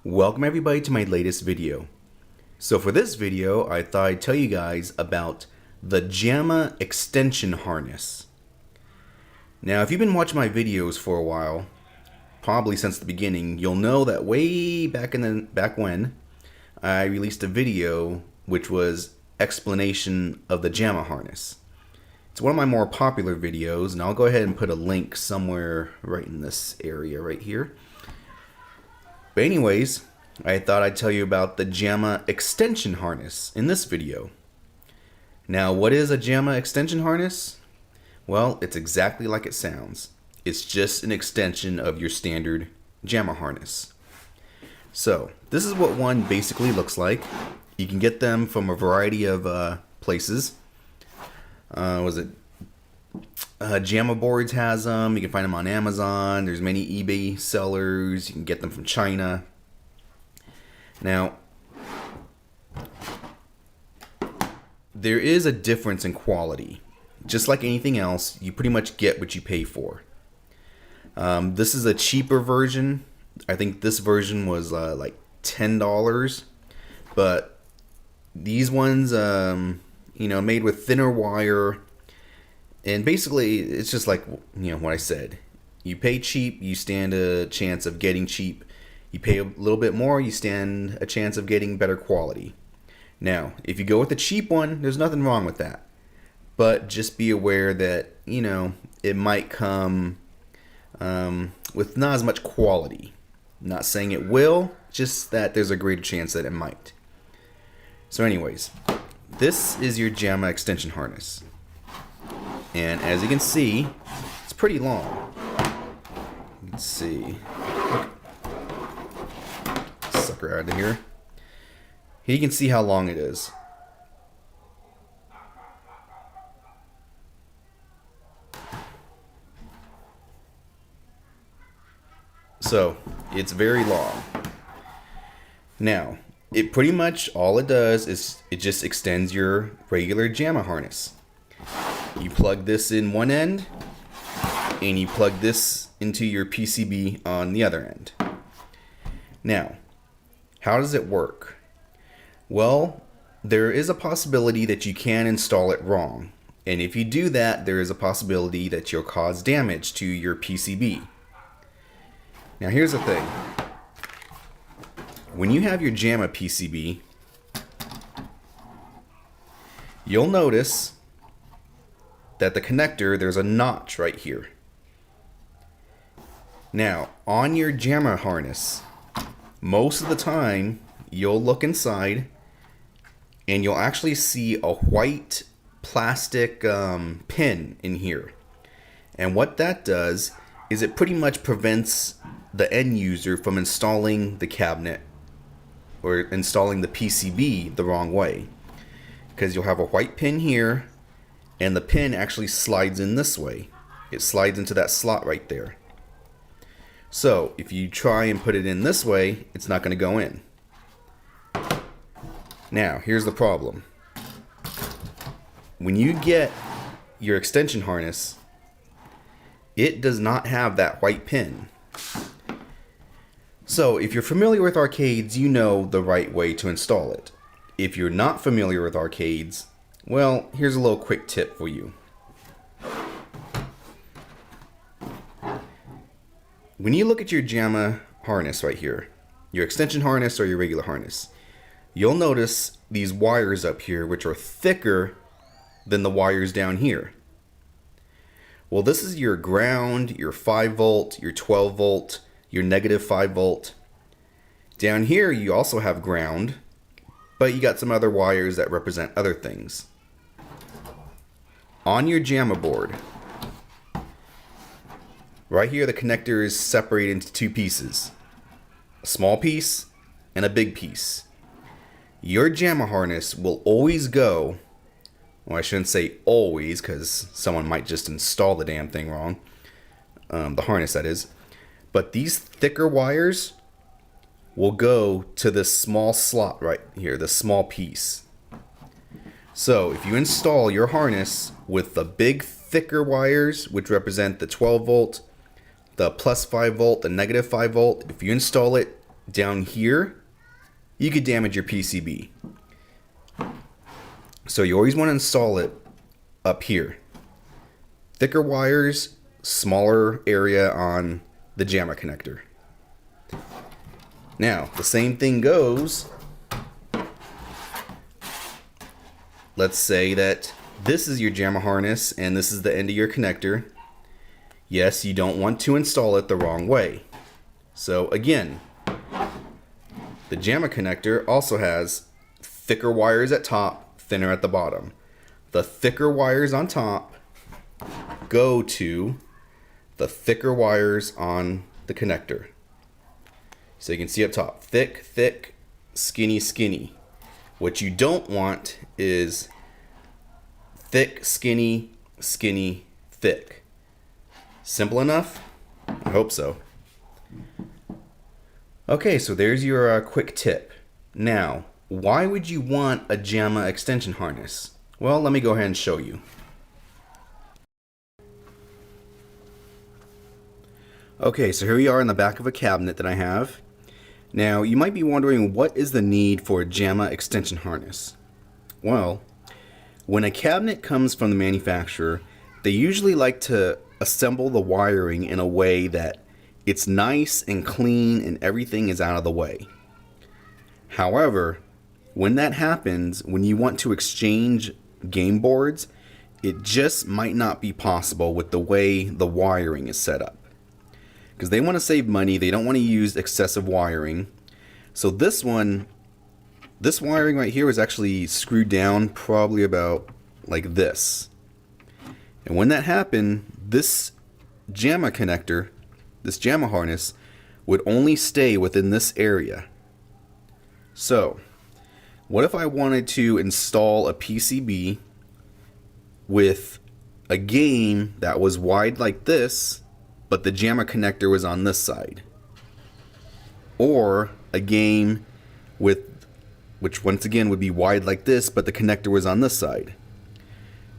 Welcome everybody to my latest video. So for this video, I thought I'd tell you guys about the Jamma extension harness. Now, if you've been watching my videos for a while, probably since the beginning, you'll know that way back when I released a video which was explanation of the Jamma harness. It's one of my more popular videos, and I'll go ahead and put a link somewhere right in this area right here. But anyways, I thought I'd tell you about the Jamma extension harness in this video. Now, what is a Jamma extension harness? Well, it's exactly like it sounds. It's just an extension of your standard Jamma harness. So, this is what one basically looks like. You can get them from a variety of places. Jamma Boards has them. You can find them on Amazon. There's many eBay sellers. You can get them from China. Now, there is a difference in quality. Just like anything else, you pretty much get what you pay for. This is a cheaper version. I think this version was like $10, but these ones, made with thinner wire. And basically, it's just like, what I said. You pay cheap, you stand a chance of getting cheap. You pay a little bit more, you stand a chance of getting better quality. Now, if you go with the cheap one, there's nothing wrong with that. But just be aware that, it might come with not as much quality. I'm not saying it will, just that there's a greater chance that it might. So anyways, this is your Jamma extension harness. And as you can see, it's pretty long. Let's see. Sucker out of here. Here you can see how long it is. So, it's very long. Now, it pretty much all it does is it just extends your regular Jamma harness. You plug this in one end, and you plug this into your PCB on the other end. Now, how does it work? Well, there is a possibility that you can install it wrong. And if you do that, there is a possibility that you'll cause damage to your PCB. Now, here's the thing. When you have your Jamma PCB, you'll notice that the connector, there's a notch right here. Now, on your Jamma harness, most of the time, you'll look inside and you'll actually see a white plastic pin in here. And what that does is it pretty much prevents the end user from installing the cabinet or installing the PCB the wrong way. Because you'll have a white pin here, and the pin actually slides in this way. It slides into that slot right there. So if you try and put it in this way, it's not going to go in. Now, here's the problem. When you get your extension harness, it does not have that white pin. So if you're familiar with arcades, you know the right way to install it. If you're not familiar with arcades, well, here's a little quick tip for you. When you look at your Jamma harness right here, your extension harness or your regular harness, you'll notice these wires up here which are thicker than the wires down here. Well, this is your ground, your 5 volt, your 12 volt, your negative 5 volt. Down here you also have ground, but you got some other wires that represent other things. On your Jamma board, right here the connector is separated into two pieces. A small piece and a big piece. Your Jamma harness will always go, well, I shouldn't say always because someone might just install the damn thing wrong. The harness, that is. But these thicker wires will go to this small slot right here, this small piece. So if you install your harness with the big thicker wires, which represent the 12 volt, the plus 5 volt, the negative 5 volt, if you install it down here, you could damage your PCB. So you always want to install it up here. Thicker wires, smaller area on the Jamma connector. Now, the same thing goes. Let's say that this is your Jamma harness and this is the end of your connector. Yes, you don't want to install it the wrong way. So again, the Jamma connector also has thicker wires at top, thinner at the bottom. The thicker wires on top go to the thicker wires on the connector. So you can see up top, thick, thick, skinny, skinny. What you don't want is thick, skinny, skinny, thick. Simple enough? I hope so. Okay, so there's your quick tip. Now, why would you want a Jamma extension harness? Well, let me go ahead and show you. Okay, so here we are in the back of a cabinet that I have. Now, you might be wondering, what is the need for a Jamma extension harness? Well, when a cabinet comes from the manufacturer, they usually like to assemble the wiring in a way that it's nice and clean and everything is out of the way. However, when that happens, when you want to exchange game boards, it just might not be possible with the way the wiring is set up. Because they want to save money, they don't want to use excessive wiring. So this wiring right here is actually screwed down probably about like this. And when that happened, this Jamma connector, this Jamma harness, would only stay within this area. So, what if I wanted to install a PCB with a game that was wide like this, but the Jamma connector was on this side? Or a game which once again would be wide like this, but the connector was on this side.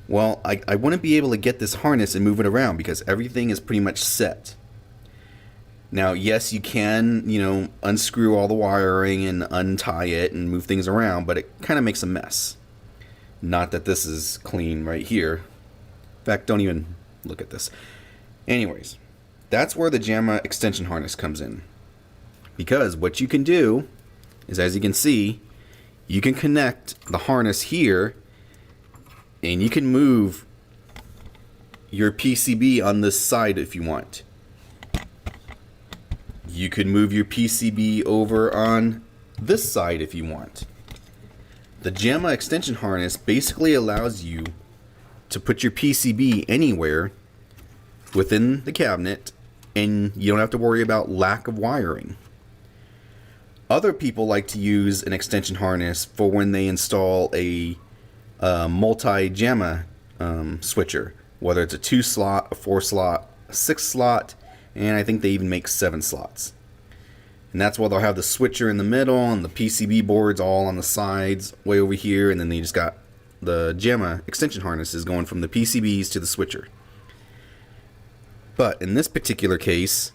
Well, I wouldn't be able to get this harness and move it around because everything is pretty much set. Now, yes, you can, unscrew all the wiring and untie it and move things around, but it kind of makes a mess. Not that this is clean right here. In fact, don't even look at this. Anyways, that's where the Jamma extension harness comes in. Because what you can do is, as you can see, you can connect the harness here and you can move your PCB on this side if you want. You could move your PCB over on this side if you want. The Jamma extension harness basically allows you to put your PCB anywhere within the cabinet and you don't have to worry about lack of wiring. Other people like to use an extension harness for when they install a multi-Jamma switcher, whether it's a 2-slot, a 4-slot, a 6-slot, and I think they even make 7 slots. And that's why they'll have the switcher in the middle and the PCB boards all on the sides way over here, and then they just got the Jamma extension harnesses going from the PCBs to the switcher. But in this particular case,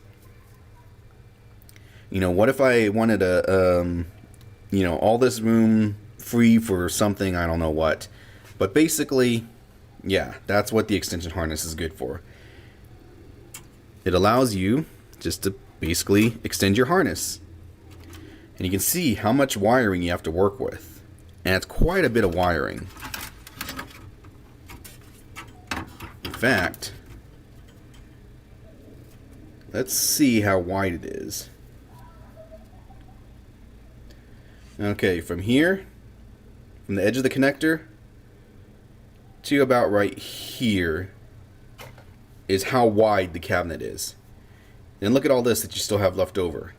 what if I wanted a, all this room free for something, I don't know what. But basically, yeah, that's what the extension harness is good for. It allows you just to basically extend your harness. And you can see how much wiring you have to work with. And it's quite a bit of wiring. In fact, let's see how wide it is. Okay, from here, from the edge of the connector to about right here is how wide the cabinet is. And look at all this that you still have left over.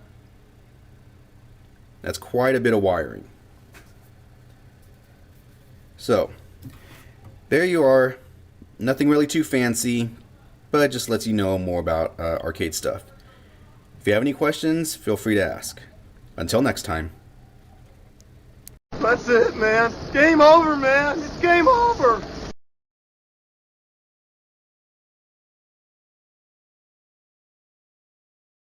That's quite a bit of wiring. So, there you are. Nothing really too fancy, but it just lets you know more about arcade stuff. If you have any questions, feel free to ask. Until next time. That's it, man. Game over, man. It's game over.